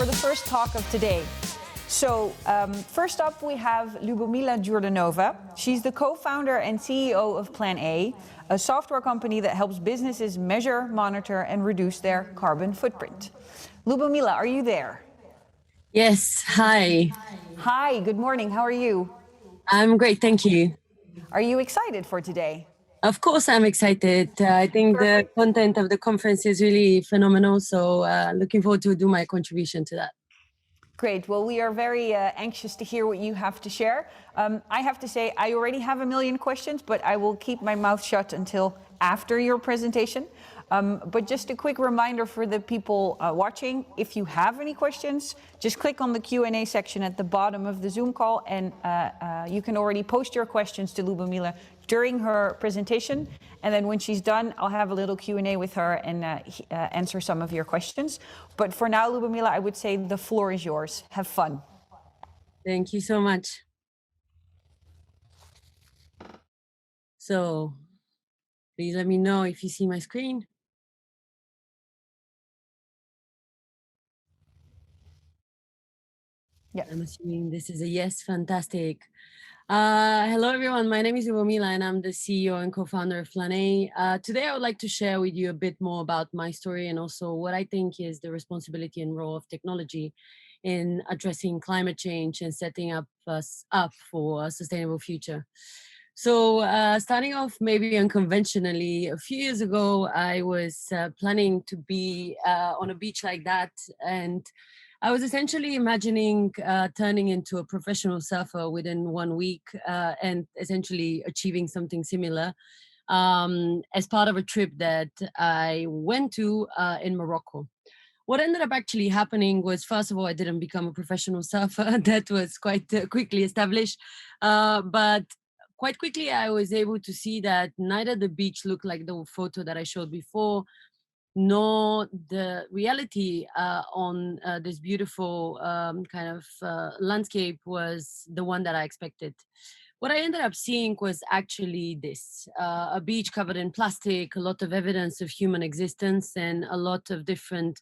for the first talk of today. So first up, we have Lubomila Jordanova. She's the co-founder and CEO of Plan A, a software company that helps businesses measure, monitor, and reduce their carbon footprint. Lubomila, are you there? Yes, hi. Hi, good morning. How are you? I'm great, thank you. Are you excited for today? Of course, I'm excited. I think the content of the conference is really phenomenal, so looking forward to do my contribution to that. Great. Well, we are very anxious to hear what you have to share. I have to say, I already have a million questions, but I will keep my mouth shut until after your presentation. But just a quick reminder for the people watching, if you have any questions, just click on the Q&A section at the bottom of the Zoom call, and you can already post your questions to Lubomila during her presentation. And then when she's done, I'll have a little Q&A with her and answer some of your questions. But for now, Lubomila, I would say the floor is yours. Have fun. Thank you so much. So please let me know if you see my screen. Yeah. I'm assuming this is a yes, fantastic. Hello, everyone. My name is Lubomila, and I'm the CEO and co-founder of Plan A. Today, I would like to share with you a bit more about my story and also what I think is the responsibility and role of technology in addressing climate change and setting us up for a sustainable future. So starting off maybe unconventionally, a few years ago, I was planning to be on a beach like that, and I was essentially imagining turning into a professional surfer within 1 week and essentially achieving something similar as part of a trip that I went to in Morocco. What ended up actually happening was, first of all, I didn't become a professional surfer. That was quite quickly established. But quite quickly, I was able to see that neither the beach looked like the photo that I showed before, nor the reality on this beautiful kind of landscape was the one that I expected. What I ended up seeing was actually this, a beach covered in plastic, a lot of evidence of human existence, and a lot of different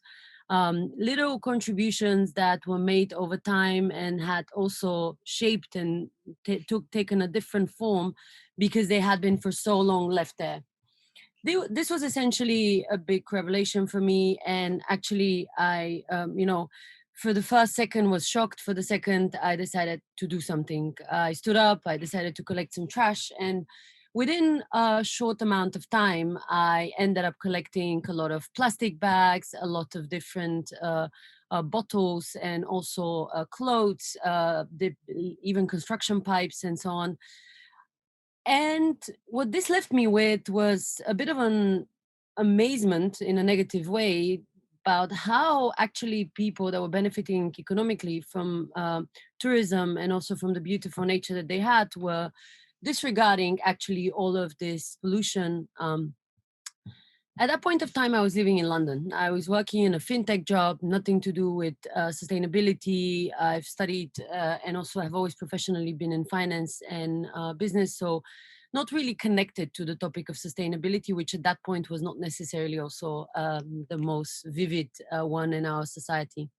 little contributions that were made over time and had also shaped and taken a different form because they had been for so long left there. This was essentially a big revelation for me, and actually I for the first second was shocked. For the second, I decided to do something. I stood up, I decided to collect some trash, and within a short amount of time I ended up collecting a lot of plastic bags, a lot of different bottles, and also clothes, even construction pipes and so on. And what this left me with was a bit of an amazement in a negative way about how actually people that were benefiting economically from tourism and also from the beautiful nature that they had were disregarding actually all of this pollution. At that point of time, I was living in London. I was working in a fintech job, nothing to do with sustainability. I've studied and also have always professionally been in finance and business. So not really connected to the topic of sustainability, which at that point was not necessarily also the most vivid one in our society.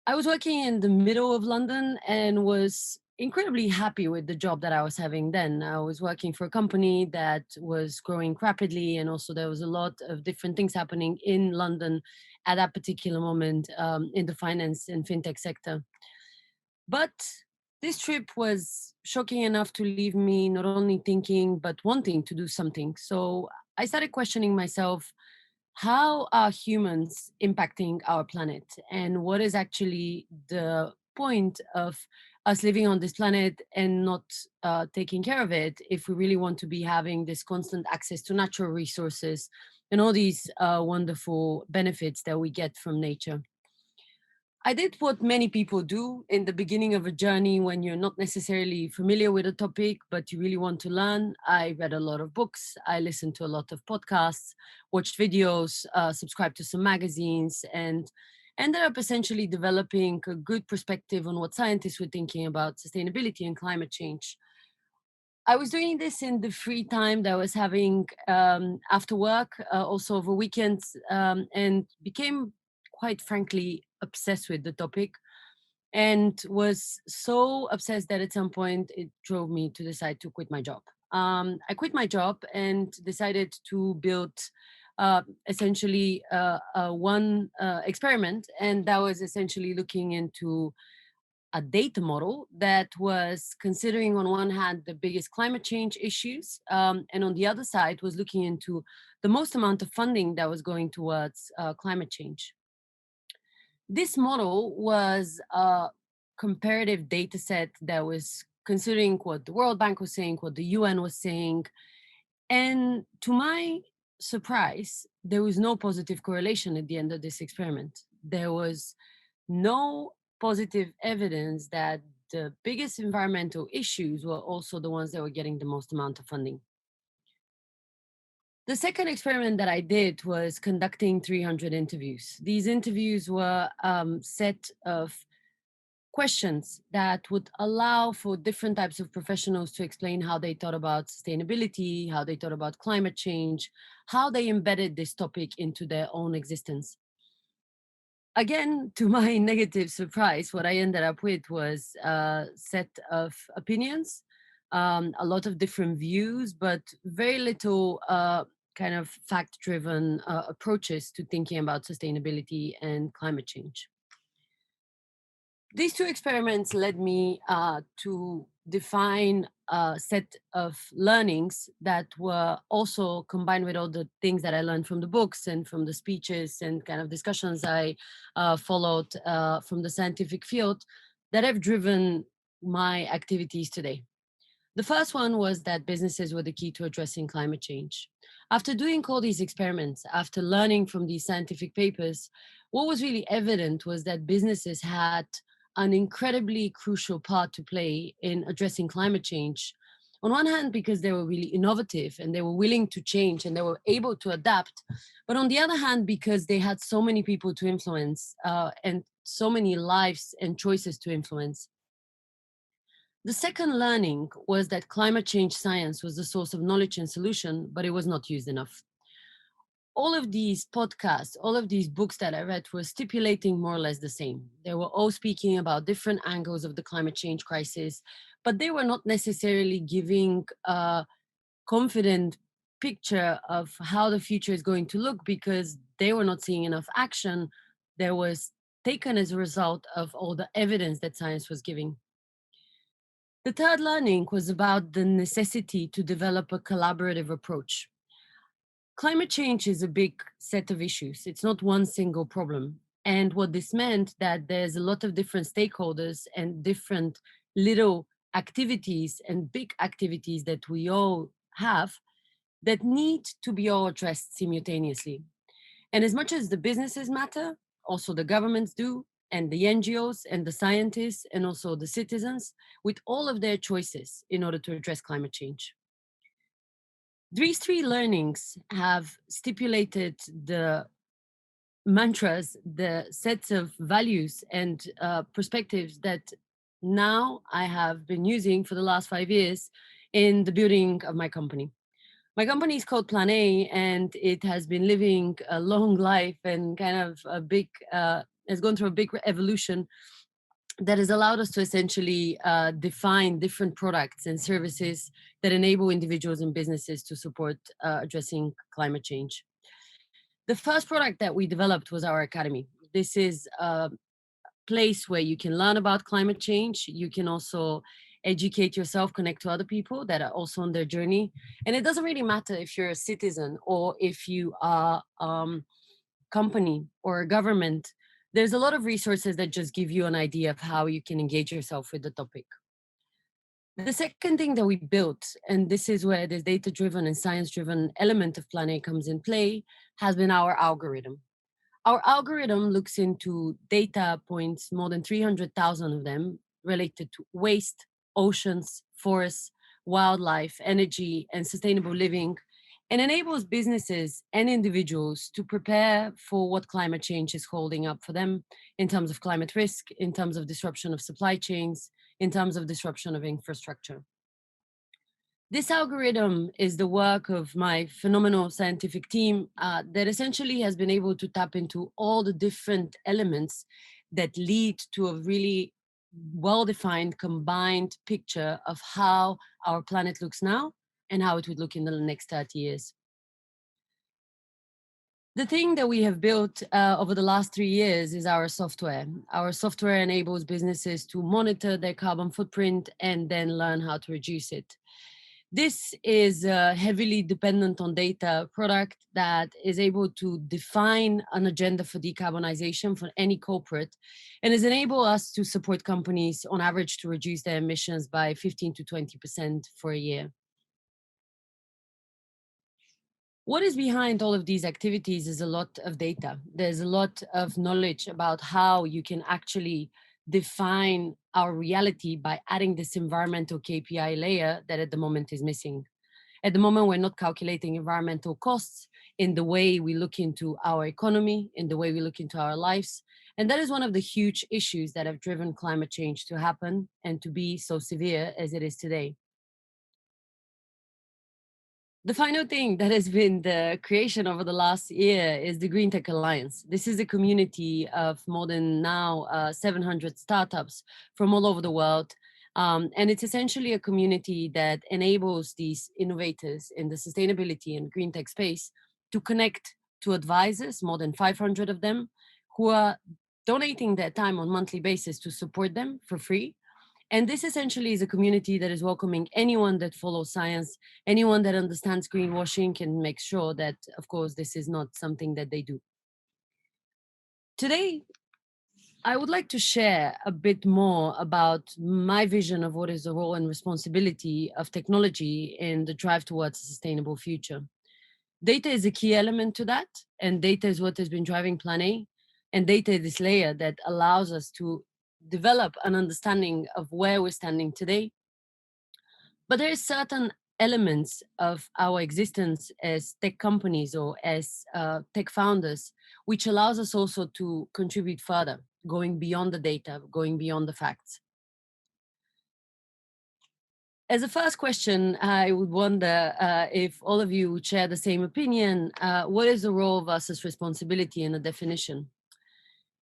I was working in the middle of London and was incredibly happy with the job that I was having then. I was working for a company that was growing rapidly, and also there was a lot of different things happening in London at that particular moment in the finance and fintech sector. But this trip was shocking enough to leave me not only thinking, but wanting to do something. So I started questioning myself, how are humans impacting our planet, and what is actually the point of us living on this planet and not taking care of it if we really want to be having this constant access to natural resources and all these wonderful benefits that we get from nature. I did what many people do in the beginning of a journey when you're not necessarily familiar with a topic, but you really want to learn. I read a lot of books, I listened to a lot of podcasts, watched videos, subscribed to some magazines, and ended up essentially developing a good perspective on what scientists were thinking about sustainability and climate change. I was doing this in the free time that I was having after work, also over weekends, and became quite frankly obsessed with the topic, and was so obsessed that at some point it drove me to decide to quit my job. I quit my job and decided to build essentially one experiment, and that was essentially looking into a data model that was considering, on one hand, the biggest climate change issues, and on the other side was looking into the most amount of funding that was going towards climate change. This model was a comparative data set that was considering what the World Bank was saying, what the UN was saying. And to my surprise, there was no positive correlation at the end of this experiment. There was no positive evidence that the biggest environmental issues were also the ones that were getting the most amount of funding. The second experiment that I did was conducting 300 interviews. These interviews were set of questions that would allow for different types of professionals to explain how they thought about sustainability, how they thought about climate change, how they embedded this topic into their own existence. Again, to my negative surprise, what I ended up with was a set of opinions, a lot of different views, but very little kind of fact-driven approaches to thinking about sustainability and climate change. These two experiments led me to define a set of learnings that were also combined with all the things that I learned from the books and from the speeches and kind of discussions I followed from the scientific field that have driven my activities today. The first one was that businesses were the key to addressing climate change. After doing all these experiments, after learning from these scientific papers, what was really evident was that businesses had an incredibly crucial part to play in addressing climate change. On one hand, because they were really innovative and they were willing to change and they were able to adapt. But on the other hand, because they had so many people to influence and so many lives and choices to influence. The second learning was that climate change science was the source of knowledge and solution, but it was not used enough. All of these podcasts, all of these books that I read were stipulating more or less the same. They were all speaking about different angles of the climate change crisis, but they were not necessarily giving a confident picture of how the future is going to look because they were not seeing enough action that was taken as a result of all the evidence that science was giving. The third learning was about the necessity to develop a collaborative approach. Climate change is a big set of issues. It's not one single problem. And what this meant that there's a lot of different stakeholders and different little activities and big activities that we all have that need to be all addressed simultaneously. And as much as the businesses matter, also the governments do, and the NGOs and the scientists and also the citizens with all of their choices in order to address climate change. These three learnings have stipulated the mantras, the sets of values and perspectives that now I have been using for the last 5 years in the building of my company. My company is called Plan A, and it has been living a long life and kind of a big, has gone through a big evolution that has allowed us to essentially define different products and services that enable individuals and businesses to support addressing climate change. The first product that we developed was our academy. This is a place where you can learn about climate change. You can also educate yourself, connect to other people that are also on their journey. And it doesn't really matter if you're a citizen or if you are company or a government. There's a lot of resources that just give you an idea of how you can engage yourself with the topic. The second thing that we built, and this is where this data-driven and science-driven element of Plan A comes in play, has been our algorithm. Our algorithm looks into data points, more than 300,000 of them, related to waste, oceans, forests, wildlife, energy, and sustainable living, and enables businesses and individuals to prepare for what climate change is holding up for them in terms of climate risk, in terms of disruption of supply chains, in terms of disruption of infrastructure. This algorithm is the work of my phenomenal scientific team that essentially has been able to tap into all the different elements that lead to a really well-defined combined picture of how our planet looks now and how it would look in the next 30 years. The thing that we have built over the last 3 years is our software. Our software enables businesses to monitor their carbon footprint and then learn how to reduce it. This is a heavily dependent on data product that is able to define an agenda for decarbonization for any corporate and has enabled us to support companies on average to reduce their emissions by 15 to 20% for a year. What is behind all of these activities is a lot of data. There's a lot of knowledge about how you can actually define our reality by adding this environmental KPI layer that at the moment is missing. At the moment, we're not calculating environmental costs in the way we look into our economy, in the way we look into our lives. And that is one of the huge issues that have driven climate change to happen and to be so severe as it is today. The final thing that has been the creation over the last year is the Green Tech Alliance. This is a community of more than now 700 startups from all over the world. And it's essentially a community that enables these innovators in the sustainability and green tech space to connect to advisors, more than 500 of them, who are donating their time on a monthly basis to support them for free. And this essentially is a community that is welcoming anyone that follows science, anyone that understands greenwashing and makes sure that, of course, this is not something that they do. Today, I would like to share a bit more about my vision of what is the role and responsibility of technology in the drive towards a sustainable future. Data is a key element to that, and data is what has been driving Plan A, and data is this layer that allows us to develop an understanding of where we're standing today. But there is certain elements of our existence as tech companies or as tech founders, which allows us also to contribute further, going beyond the data, going beyond the facts. As a first question, I would wonder if all of you would share the same opinion. What is the role versus responsibility in a definition?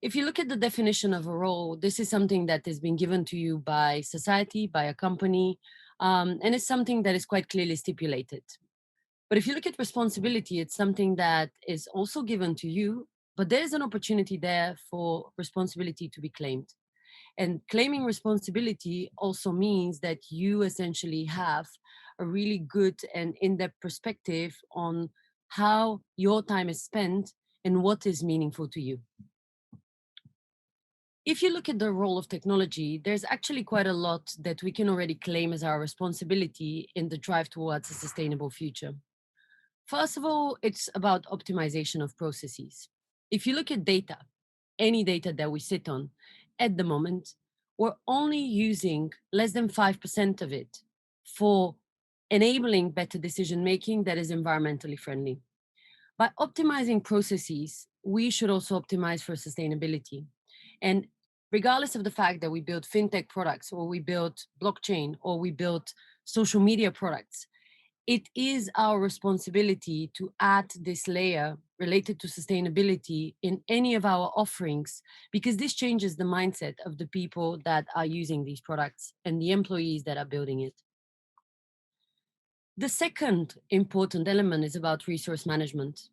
If you look at the definition of a role, this is something that has been given to you by society, by a company, and it's something that is quite clearly stipulated. But if you look at responsibility, it's something that is also given to you, but there's an opportunity there for responsibility to be claimed. And claiming responsibility also means that you essentially have a really good and in-depth perspective on how your time is spent and what is meaningful to you. If you look at the role of technology, there's actually quite a lot that we can already claim as our responsibility in the drive towards a sustainable future. First of all, it's about optimization of processes. If you look at data, any data that we sit on at the moment, we're only using less than 5% of it for enabling better decision making that is environmentally friendly. By optimizing processes, we should also optimize for sustainability. And regardless of the fact that we build fintech products or we build blockchain or we build social media products, it is our responsibility to add this layer related to sustainability in any of our offerings, because this changes the mindset of the people that are using these products and the employees that are building it. The second important element is about resource management.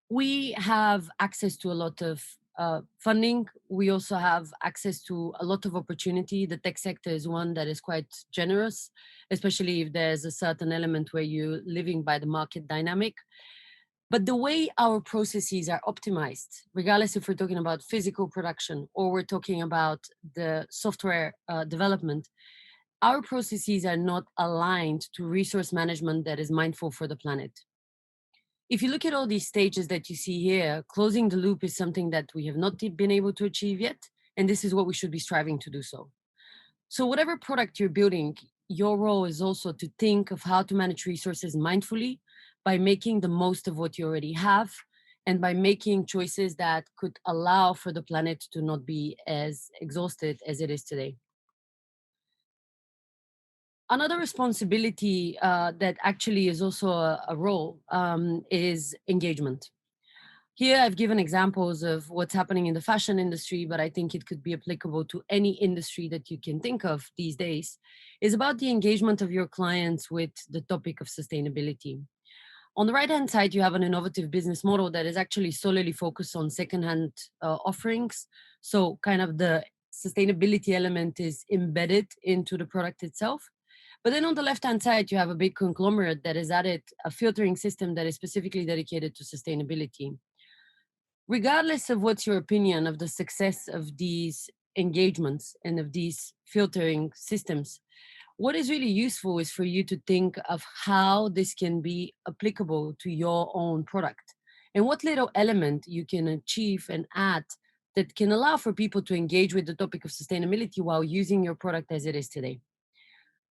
We have access to a lot of funding. We also have access to a lot of opportunity. The tech sector is one that is quite generous, especially if there's a certain element where you're living by the market dynamic. But the way our processes are optimized, regardless if we're talking about physical production or we're talking about the software development, our processes are not aligned to resource management that is mindful for the planet. If you look at all these stages that you see here, closing the loop is something that we have not been able to achieve yet, and this is what we should be striving to do so. So whatever product you're building, your role is also to think of how to manage resources mindfully by making the most of what you already have and by making choices that could allow for the planet to not be as exhausted as it is today. Another responsibility that actually is also a role is engagement. Here, I've given examples of what's happening in the fashion industry, but I think it could be applicable to any industry that you can think of these days, is about the engagement of your clients with the topic of sustainability. On the right-hand side, you have an innovative business model that is actually solely focused on secondhand offerings. So kind of the sustainability element is embedded into the product itself. But then on the left-hand side, you have a big conglomerate that has added a filtering system that is specifically dedicated to sustainability. Regardless of what's your opinion of the success of these engagements and of these filtering systems, what is really useful is for you to think of how this can be applicable to your own product and what little element you can achieve and add that can allow for people to engage with the topic of sustainability while using your product as it is today.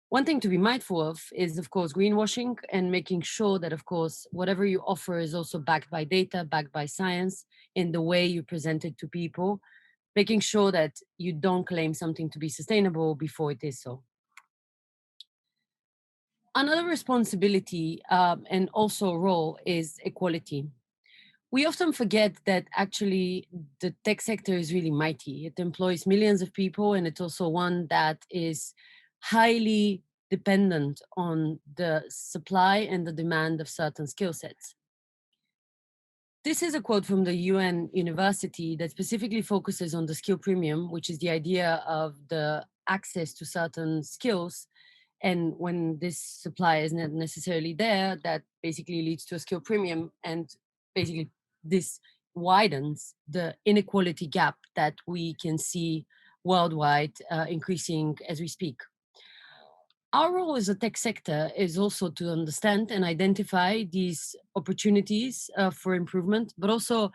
One thing to be mindful of course, greenwashing and making sure that, of course, whatever you offer is also backed by data, backed by science in the way you present it to people, making sure that you don't claim something to be sustainable before it is so. Another responsibility and also role is equality. We often forget that actually the tech sector is really mighty. It employs millions of people, and it's also one that is highly dependent on the supply and the demand of certain skill sets. This is a quote from the UN University that specifically focuses on the skill premium, which is the idea of the access to certain skills. And when this supply is not necessarily there, that basically leads to a skill premium. And basically, this widens the inequality gap that we can see worldwide increasing as we speak. Our role as a tech sector is also to understand and identify these opportunities for improvement, but also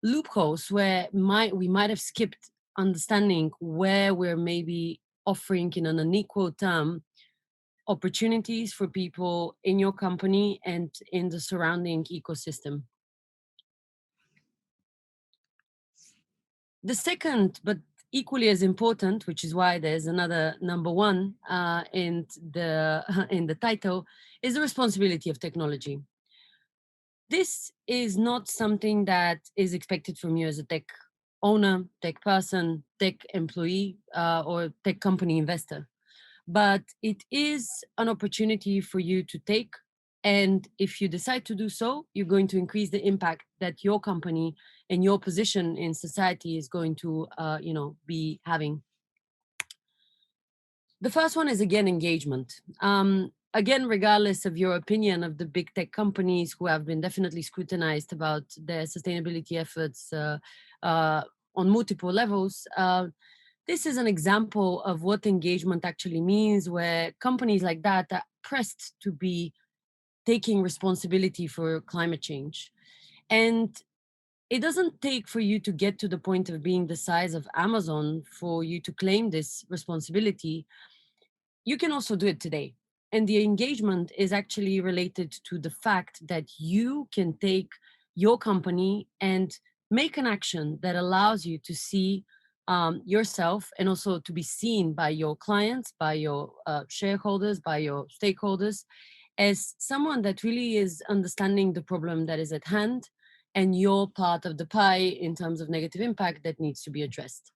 loopholes where we might have skipped understanding where we're maybe offering in an unequal term opportunities for people in your company and in the surrounding ecosystem. The second, but equally as important, which is why there's another number one in the in the title, is the responsibility of technology. This is not something that is expected from you as a tech owner, tech person, tech employee, or tech company investor, but it is an opportunity for you to take. And if you decide to do so, you're going to increase the impact that your company and your position in society is going to, be having. The first one is again engagement. Again, regardless of your opinion of the big tech companies who have been definitely scrutinized about their sustainability efforts on multiple levels, this is an example of what engagement actually means, where companies like that are pressed to be taking responsibility for climate change. And it doesn't take for you to get to the point of being the size of Amazon for you to claim this responsibility. You can also do it today. And the engagement is actually related to the fact that you can take your company and make an action that allows you to see yourself and also to be seen by your clients, by your shareholders, by your stakeholders as someone that really is understanding the problem that is at hand and you're part of the pie in terms of negative impact that needs to be addressed.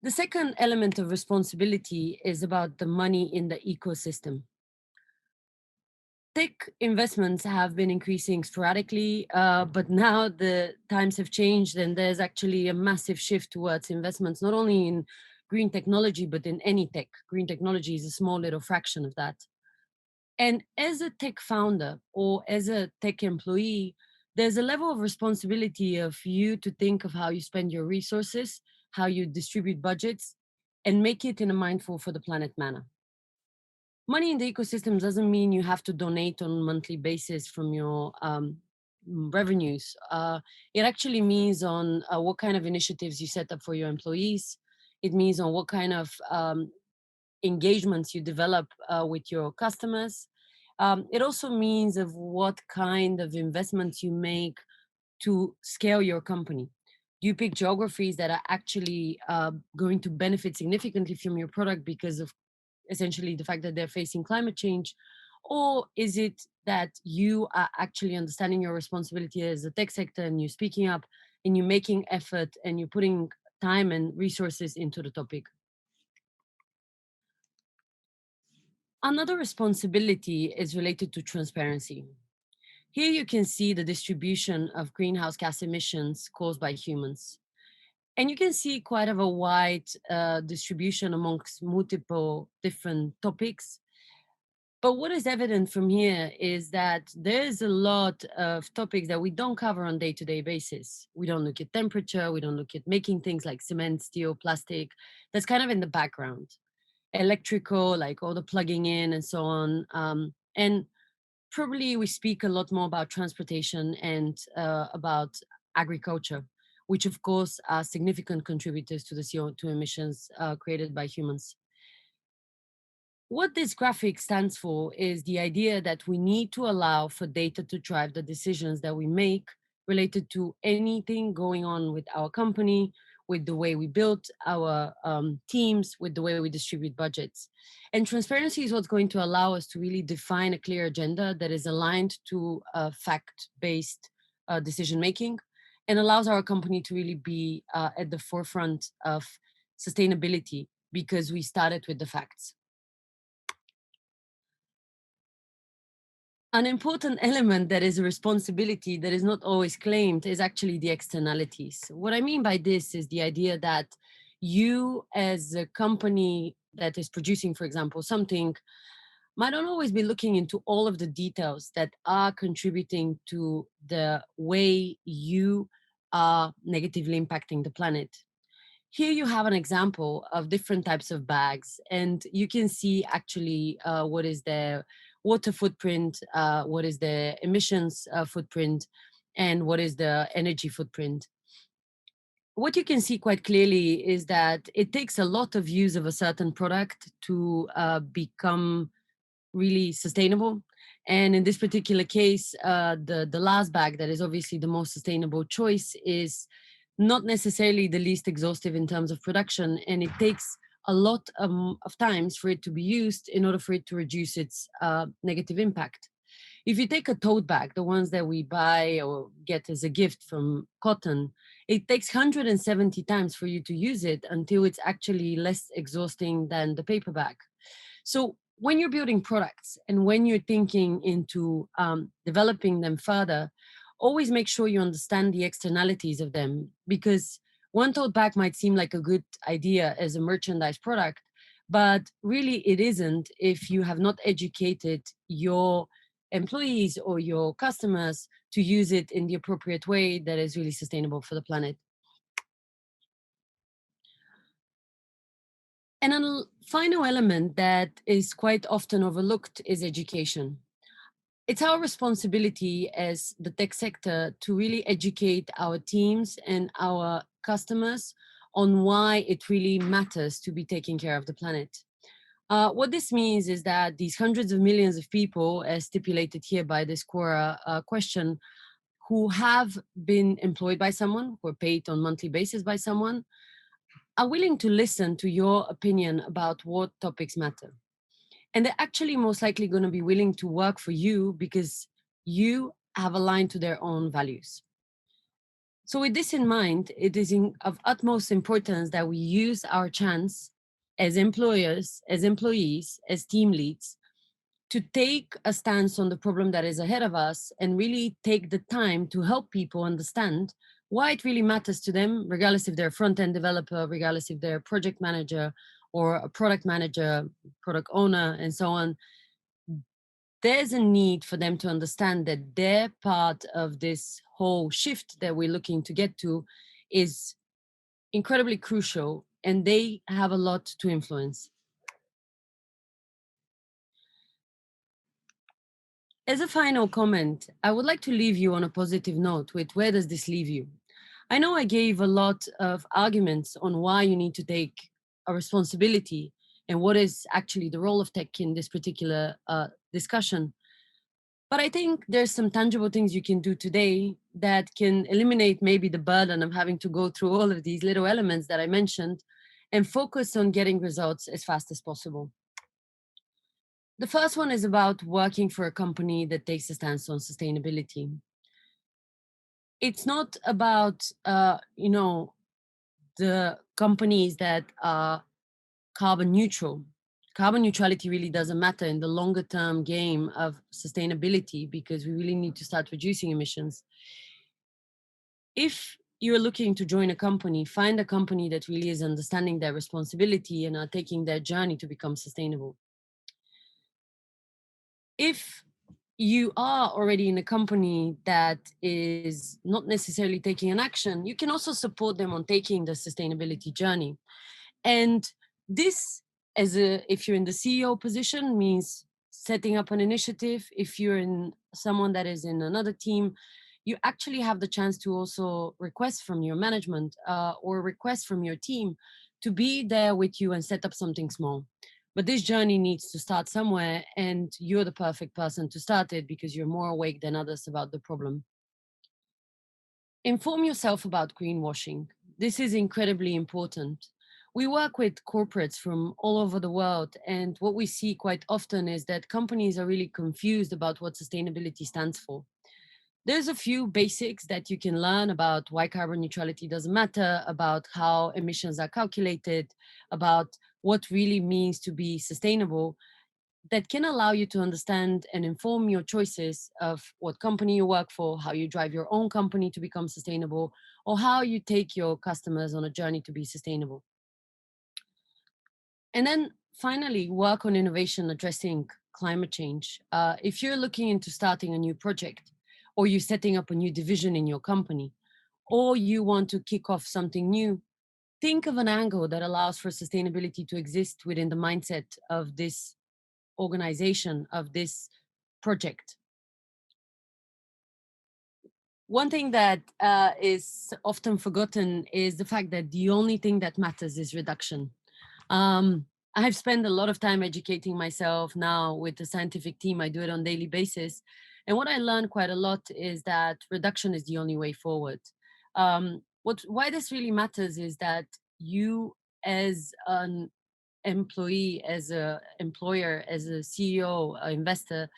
The second element of responsibility is about the money in the ecosystem. Tech investments have been increasing sporadically, but now the times have changed and there's actually a massive shift towards investments, not only in green technology, but in any tech. Green technology is a small little fraction of that. And as a tech founder or as a tech employee, there's a level of responsibility of you to think of how you spend your resources, how you distribute budgets, and make it in a mindful for the planet manner. Money in the ecosystem doesn't mean you have to donate on a monthly basis from your revenues. It actually means on what kind of initiatives you set up for your employees. It means on what kind of engagements you develop with your customers. It also means of what kind of investments you make to scale your company. Do you pick geographies that are actually going to benefit significantly from your product because of essentially the fact that they're facing climate change? Or is it that you are actually understanding your responsibility as a tech sector and you're speaking up and you're making effort and you're putting time and resources into the topic? Another responsibility is related to transparency. Here you can see the distribution of greenhouse gas emissions caused by humans. And you can see quite of a wide distribution amongst multiple different topics. But what is evident from here is that there's a lot of topics that we don't cover on day-to-day basis. We don't look at temperature, we don't look at making things like cement, steel, plastic. That's kind of in the background. Electrical, like all the plugging in and so on. And probably we speak a lot more about transportation and about agriculture, which of course are significant contributors to the CO2 emissions created by humans. What this graphic stands for is the idea that we need to allow for data to drive the decisions that we make related to anything going on with our company, with the way we build our teams, with the way we distribute budgets. And transparency is what's going to allow us to really define a clear agenda that is aligned to fact-based decision making and allows our company to really be at the forefront of sustainability because we started with the facts. An important element that is a responsibility that is not always claimed is actually the externalities. What I mean by this is the idea that you, as a company that is producing, for example, something, might not always be looking into all of the details that are contributing to the way you are negatively impacting the planet. Here you have an example of different types of bags, and you can see actually what is their water footprint, what is the emissions footprint, and what is the energy footprint. What you can see quite clearly is that it takes a lot of use of a certain product to become really sustainable. And in this particular case, the last bag that is obviously the most sustainable choice is not necessarily the least exhaustive in terms of production, and it takes a lot of times for it to be used in order for it to reduce its negative impact. If you take a tote bag, the ones that we buy or get as a gift from Cotton, it takes 170 times for you to use it until it's actually less exhausting than the paper bag. So when you're building products and when you're thinking into developing them further, always make sure you understand the externalities of them, because one tote bag might seem like a good idea as a merchandise product, but really it isn't if you have not educated your employees or your customers to use it in the appropriate way that is really sustainable for the planet. And a final element that is quite often overlooked is education. It's our responsibility as the tech sector to really educate our teams and our customers on why it really matters to be taking care of the planet. What this means is that these hundreds of millions of people, as stipulated here by this Quora question, who have been employed by someone, who are paid on a monthly basis by someone, are willing to listen to your opinion about what topics matter. And they're actually most likely going to be willing to work for you because you have aligned to their own values. So with this in mind, it is of utmost importance that we use our chance as employers, as employees, as team leads, to take a stance on the problem that is ahead of us and really take the time to help people understand why it really matters to them, regardless if they're a front-end developer, regardless if they're a project manager or a product manager, product owner, and so on. There's a need for them to understand that their part of this whole shift that we're looking to get to is incredibly crucial, and they have a lot to influence. As a final comment, I would like to leave you on a positive note with where does this leave you? I know I gave a lot of arguments on why you need to take a responsibility and what is actually the role of tech in this particular discussion. But I think there's some tangible things you can do today that can eliminate maybe the burden of having to go through all of these little elements that I mentioned and focus on getting results as fast as possible. The first one is about working for a company that takes a stance on sustainability. It's not about, the companies that are carbon neutral. Carbon neutrality really doesn't matter in the longer term game of sustainability because we really need to start reducing emissions. If you're looking to join a company, find a company that really is understanding their responsibility and are taking their journey to become sustainable. If you are already in a company that is not necessarily taking an action, you can also support them on taking the sustainability journey. And this, if you're in the CEO position, means setting up an initiative. If you're in someone that is in another team, you actually have the chance to also request from your management or request from your team to be there with you and set up something small. But this journey needs to start somewhere, and you're the perfect person to start it because you're more awake than others about the problem. Inform yourself about greenwashing. This is incredibly important. We work with corporates from all over the world, and what we see quite often is that companies are really confused about what sustainability stands for. There's a few basics that you can learn about why carbon neutrality doesn't matter, about how emissions are calculated, about what really means to be sustainable, that can allow you to understand and inform your choices of what company you work for, how you drive your own company to become sustainable, or how you take your customers on a journey to be sustainable. And then finally, work on innovation addressing climate change. If you're looking into starting a new project, or you're setting up a new division in your company, or you want to kick off something new, think of an angle that allows for sustainability to exist within the mindset of this organization, of this project. One thing that is often forgotten is the fact that the only thing that matters is reduction. I've spent a lot of time educating myself now with the scientific team. I do it on a daily basis. And what I learned quite a lot is that reduction is the only way forward. Why this really matters is that you, as an employee, as an employer, as a CEO, investor,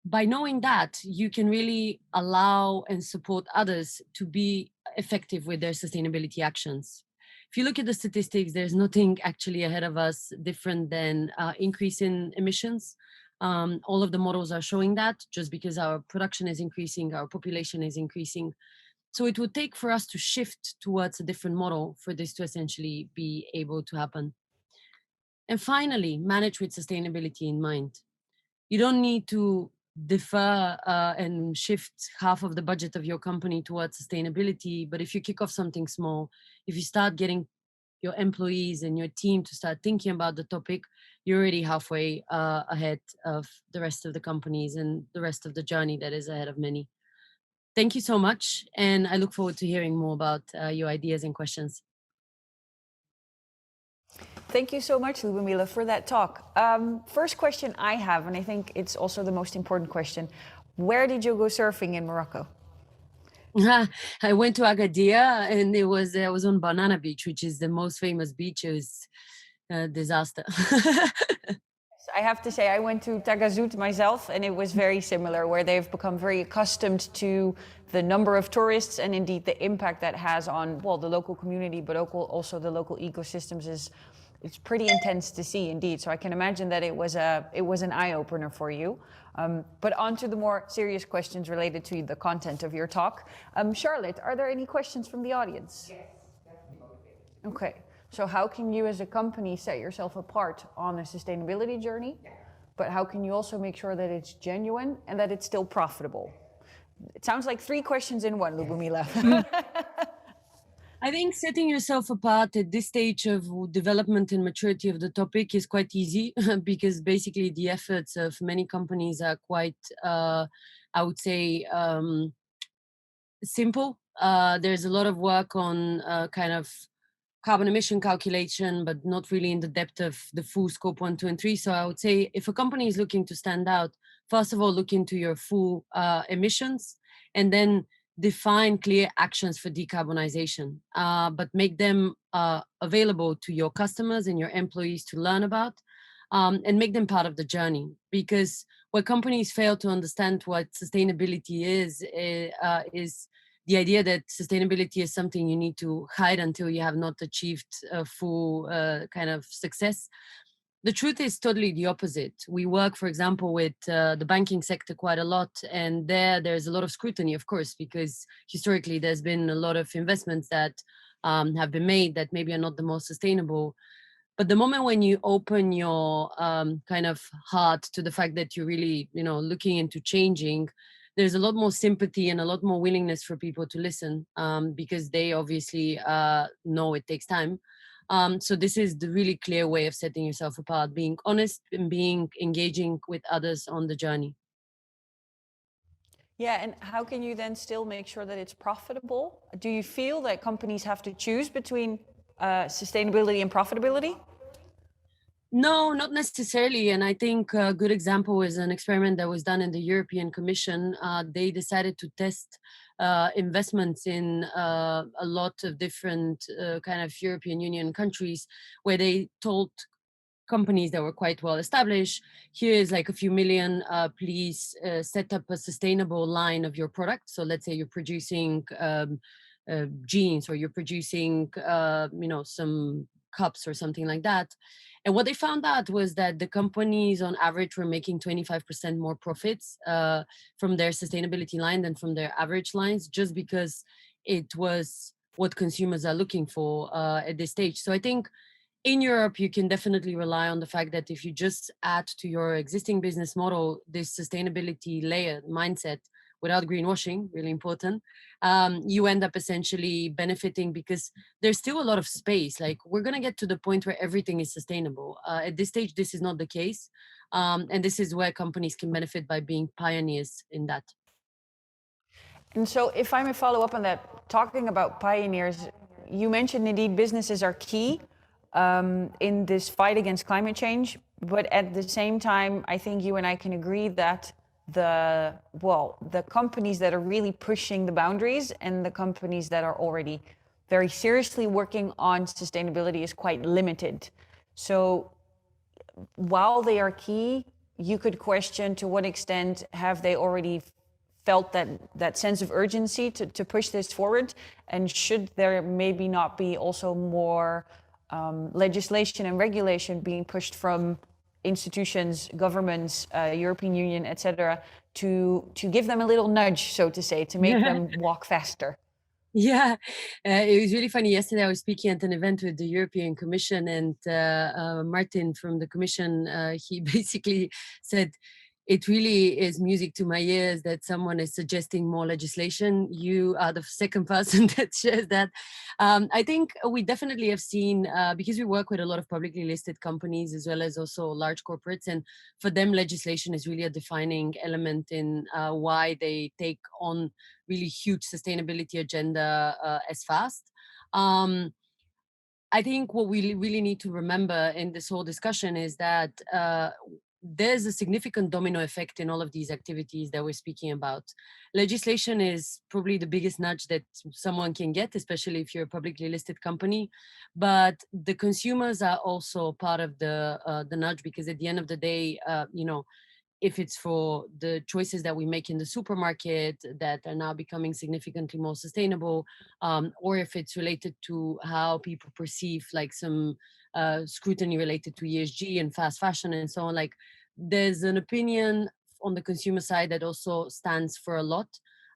by knowing that, you can really allow and support others to be effective with their sustainability actions. If you look at the statistics, there's nothing actually ahead of us different than increase in emissions. All of the models are showing that just because our production is increasing, our population is increasing. So it would take for us to shift towards a different model for this to essentially be able to happen. And finally, manage with sustainability in mind. You don't need to defer and shift half of the budget of your company towards sustainability. But if you kick off something small, if you start getting your employees and your team to start thinking about the topic, you're already halfway ahead of the rest of the companies and the rest of the journey that is ahead of many. Thank you so much. And I look forward to hearing more about your ideas and questions. Thank you so much, Lubomila, for that talk. First question I have, and I think it's also the most important question. Where did you go surfing in Morocco? I went to Agadir, and I was on Banana Beach, which is the most famous beach. It was a disaster. I have to say, I went to Tagazout myself, and it was very similar, where they've become very accustomed to the number of tourists and indeed the impact that has on, well, the local community, but also the local ecosystems it's pretty intense to see indeed. So I can imagine that it was an eye-opener for you. But on to the more serious questions related to the content of your talk. Charlotte, are there any questions from the audience? Yes, definitely motivated. Okay. So how can you as a company set yourself apart on a sustainability journey? Yeah. But how can you also make sure that it's genuine and that it's still profitable? It sounds like 3 questions in one, Lubomila. I think setting yourself apart at this stage of development and maturity of the topic is quite easy because basically the efforts of many companies are quite, I would say, simple. There's a lot of work on kind of carbon emission calculation, but not really in the depth of the full scope 1, 2, and 3. So I would say if a company is looking to stand out, first of all, look into your full emissions and then define clear actions for decarbonization, but make them available to your customers and your employees to learn about. and make them part of the journey. Because where companies fail to understand what sustainability is the idea that sustainability is something you need to hide until you have not achieved a full kind of success. The truth is totally the opposite. We work, for example, with the banking sector quite a lot, and there's a lot of scrutiny, of course, because historically there's been a lot of investments that have been made that maybe are not the most sustainable. But the moment when you open your kind of heart to the fact that you're really, looking into changing, there's a lot more sympathy and a lot more willingness for people to listen, because they obviously know it takes time. So this is the really clear way of setting yourself apart, being honest and being engaging with others on the journey. Yeah, and how can you then still make sure that it's profitable? Do you feel that companies have to choose between sustainability and profitability? No, not necessarily. And I think a good example is an experiment that was done in the European Commission. They decided to test investments in a lot of different kind of European Union countries, where they told companies that were quite well established, here is like a few million, please set up a sustainable line of your product. So let's say you're producing jeans, or you're producing some cups or something like that. And what they found out was that the companies on average were making 25% more profits from their sustainability line than from their average lines, just because it was what consumers are looking for at this stage. So I think in Europe, you can definitely rely on the fact that if you just add to your existing business model this sustainability layer mindset without greenwashing, really important, you end up essentially benefiting, because there's still a lot of space. Like, we're going to get to the point where everything is sustainable. At this stage, this is not the case. And this is where companies can benefit by being pioneers in that. And so, if I may follow up on that, talking about pioneers, you mentioned indeed businesses are key in this fight against climate change. But at the same time, I think you and I can agree that the companies that are really pushing the boundaries and the companies that are already very seriously working on sustainability is quite limited. So while they are key, you could question to what extent have they already felt that sense of urgency to push this forward, and should there maybe not be also more legislation and regulation being pushed from institutions, governments, European Union, etc., to give them a little nudge, so to say, to make them walk faster? Yeah, it was really funny. Yesterday, I was speaking at an event with the European Commission, and Martin from the Commission, he basically said, it really is music to my ears that someone is suggesting more legislation. You are the second person that shares that. I think we definitely have seen, because we work with a lot of publicly listed companies as well as also large corporates, and for them, legislation is really a defining element in why they take on really huge sustainability agenda as fast. I think what we really need to remember in this whole discussion is that there's a significant domino effect in all of these activities that we're speaking about. Legislation is probably the biggest nudge that someone can get, especially if you're a publicly listed company. But the consumers are also part of the nudge, because at the end of the day, if it's for the choices that we make in the supermarket that are now becoming significantly more sustainable, or if it's related to how people perceive like some scrutiny related to ESG and fast fashion and so on, like there's an opinion on the consumer side that also stands for a lot.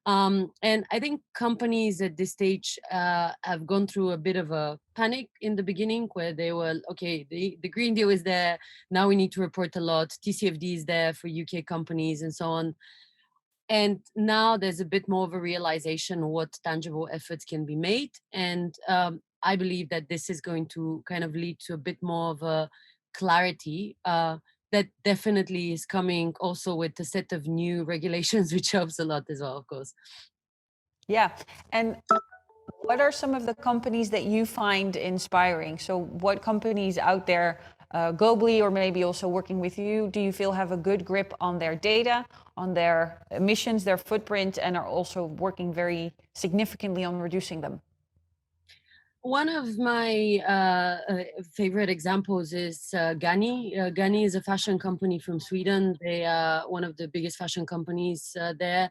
And I think companies at this stage have gone through a bit of a panic in the beginning, where they were, okay, the Green Deal is there, now we need to report a lot, TCFD is there for UK companies and so on. And now there's a bit more of a realization of what tangible efforts can be made. And I believe that this is going to kind of lead to a bit more of a clarity that definitely is coming also with a set of new regulations, which helps a lot as well, of course. Yeah. And what are some of the companies that you find inspiring? So what companies out there globally, or maybe also working with you, do you feel have a good grip on their data, on their emissions, their footprint, and are also working very significantly on reducing them? One of my favorite examples is Gani. Gani is a fashion company from Sweden. They are one of the biggest fashion companies there,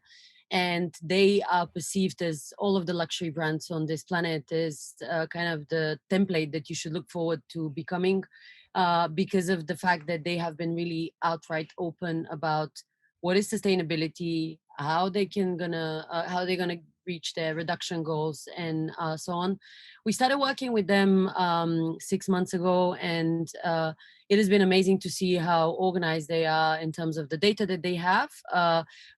and they are perceived as all of the luxury brands on this planet is kind of the template that you should look forward to becoming, because of the fact that they have been really outright open about what is sustainability, how they're gonna reach their reduction goals, and so on. We started working with them 6 months ago, and it has been amazing to see how organized they are in terms of the data that they have,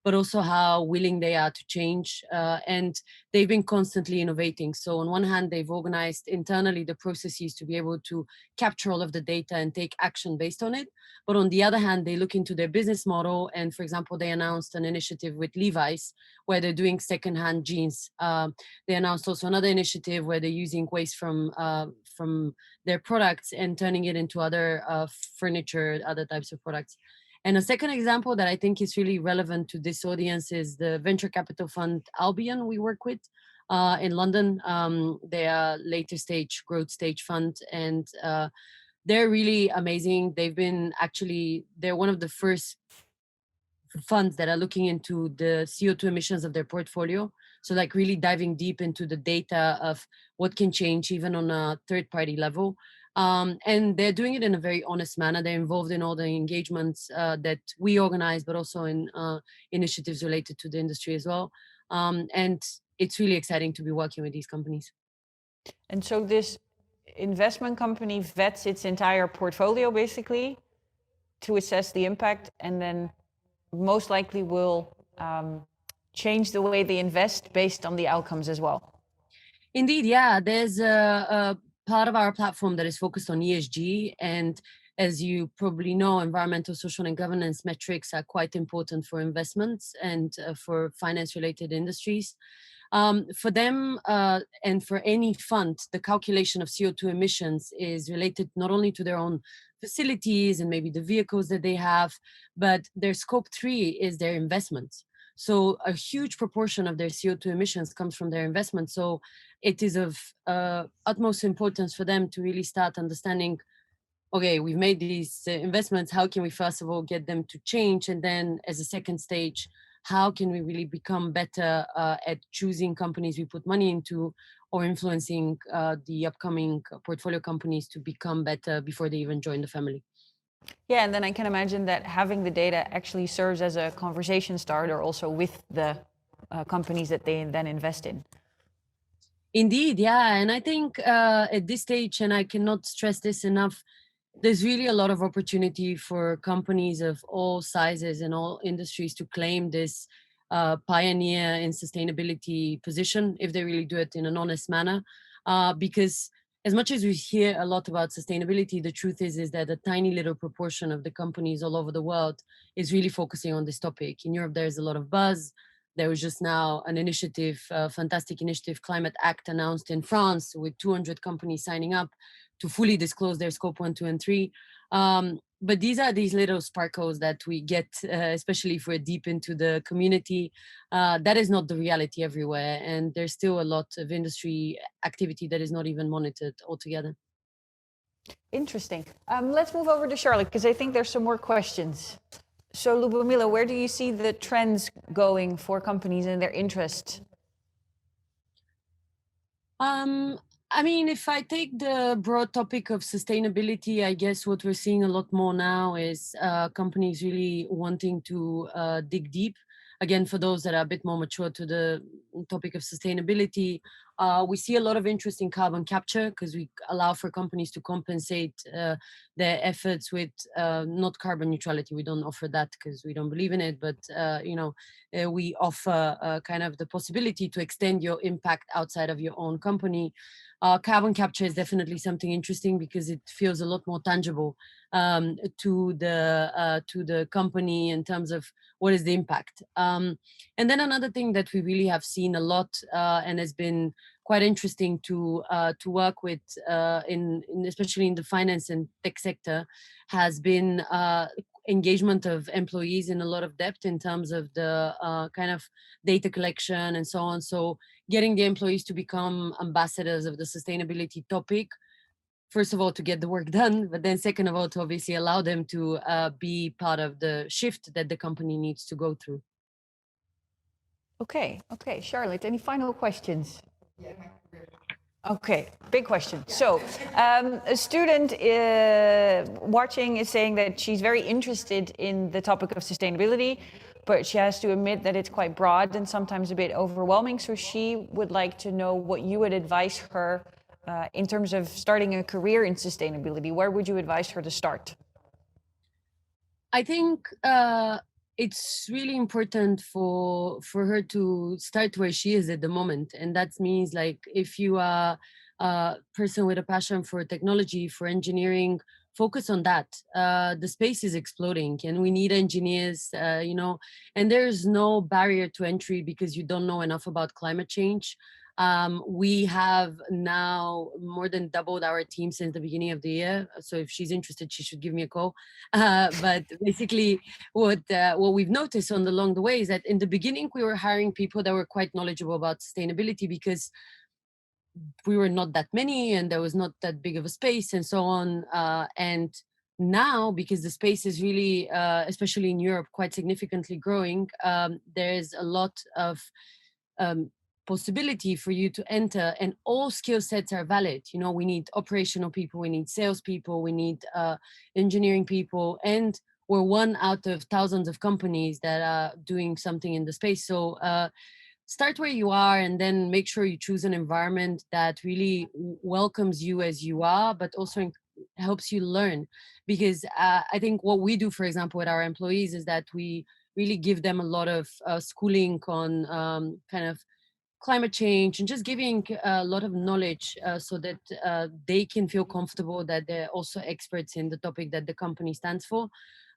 but also how willing they are to change. And they've been constantly innovating. So on one hand, they've organized internally the processes to be able to capture all of the data and take action based on it. But on the other hand, they look into their business model. And for example, they announced an initiative with Levi's where they're doing secondhand jeans. They announced also another initiative where they're using waste from their products and turning it into other furniture, other types of products. And a second example that I think is really relevant to this audience is the venture capital fund Albion we work with in London. They are later stage growth stage fund, and they're really amazing. They're one of the first funds that are looking into the CO2 emissions of their portfolio. So like really diving deep into the data of what can change even on a third party level. And they're doing it in a very honest manner. They're involved in all the engagements that we organize, but also in initiatives related to the industry as well. And it's really exciting to be working with these companies. And so this investment company vets its entire portfolio basically to assess the impact, and then most likely will change the way they invest based on the outcomes as well. Indeed, yeah. There's a part of our platform that is focused on ESG. And as you probably know, environmental, social, and governance metrics are quite important for investments and for finance related industries. For them and for any fund, the calculation of CO2 emissions is related not only to their own facilities and maybe the vehicles that they have, but their scope 3 is their investments. So a huge proportion of their CO2 emissions comes from their investment. So it is of utmost importance for them to really start understanding, okay, we've made these investments, how can we first of all get them to change? And then as a second stage, how can we really become better at choosing companies we put money into, or influencing the upcoming portfolio companies to become better before they even join the family? Yeah, and then I can imagine that having the data actually serves as a conversation starter also with the companies that they then invest in. Indeed, yeah. And I think at this stage, and I cannot stress this enough, there's really a lot of opportunity for companies of all sizes and all industries to claim this pioneer in sustainability position if they really do it in an honest manner. Because as much as we hear a lot about sustainability, the truth is that a tiny little proportion of the companies all over the world is really focusing on this topic. In Europe, there's a lot of buzz. There was just now an initiative, a fantastic initiative, Climate Act, announced in France with 200 companies signing up to fully disclose their scope 1, 2, and 3. But these are these little sparkles that we get, especially if we're deep into the community. That is not the reality everywhere. And there's still a lot of industry activity that is not even monitored altogether. Interesting. Let's move over to Charlotte, because I think there's some more questions. So Lubomila, where do you see the trends going for companies and their interest? I mean, if I take the broad topic of sustainability, I guess what we're seeing a lot more now is companies really wanting to dig deep. Again, for those that are a bit more mature to the topic of sustainability, we see a lot of interest in carbon capture because we allow for companies to compensate their efforts with not carbon neutrality. We don't offer that because we don't believe in it, but we offer kind of the possibility to extend your impact outside of your own company. Carbon capture is definitely something interesting because it feels a lot more tangible to the company in terms of what is the impact. And then another thing that we really have seen a lot and has been quite interesting to work with in especially in the finance and tech sector has been engagement of employees in a lot of depth in terms of the kind of data collection and so on. So getting the employees to become ambassadors of the sustainability topic, first of all, to get the work done, but then second of all, to obviously allow them to be part of the shift that the company needs to go through. Okay, Charlotte, any final questions? Okay, big question. So, a student watching is saying that she's very interested in the topic of sustainability, but she has to admit that it's quite broad and sometimes a bit overwhelming. So she would like to know what you would advise her in terms of starting a career in sustainability. Where would you advise her to start? I think it's really important for her to start where she is at the moment, and that means like if you are a person with a passion for technology, for engineering, focus on that. The space is exploding, and we need engineers. And there's no barrier to entry because you don't know enough about climate change. We have now more than doubled our team since the beginning of the year. So if she's interested, she should give me a call. But basically, what we've noticed along the way is that in the beginning, we were hiring people that were quite knowledgeable about sustainability because we were not that many and there was not that big of a space and so on. And now, because the space is really, especially in Europe, quite significantly growing, there's a lot of possibility for you to enter, and all skill sets are valid. We need operational people, we need salespeople, we need engineering people, and we're one out of thousands of companies that are doing something in the space. So start where you are, and then make sure you choose an environment that really welcomes you as you are, but also helps you learn. Because I think what we do, for example, with our employees is that we really give them a lot of schooling on kind of climate change and just giving a lot of knowledge so that they can feel comfortable that they're also experts in the topic that the company stands for.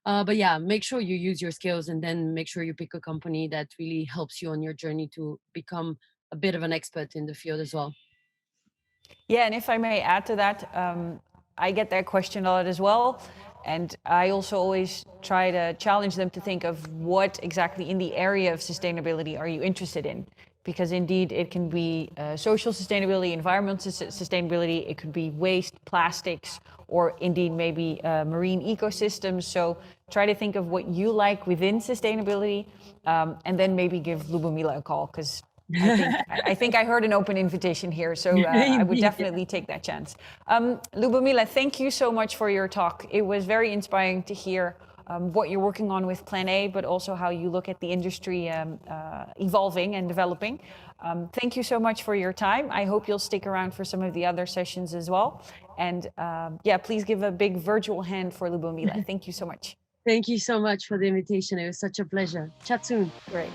But yeah, make sure you use your skills, and then make sure you pick a company that really helps you on your journey to become a bit of an expert in the field as well. Yeah, and if I may add to that, I get that question a lot as well. And I also always try to challenge them to think of what exactly in the area of sustainability are you interested in? Because indeed it can be social sustainability, environmental sustainability, it could be waste, plastics, or indeed maybe marine ecosystems. So try to think of what you like within sustainability, and then maybe give Lubomila a call, because I think I heard an open invitation here, so I would definitely take that chance. Lubomila, thank you so much for your talk. It was very inspiring to hear what you're working on with Plan A, but also how you look at the industry evolving and developing. Thank you so much for your time. I hope you'll stick around for some of the other sessions as well. And yeah, please give a big virtual hand for Lubomila. Thank you so much. Thank you so much for the invitation. It was such a pleasure. Chat soon. Great.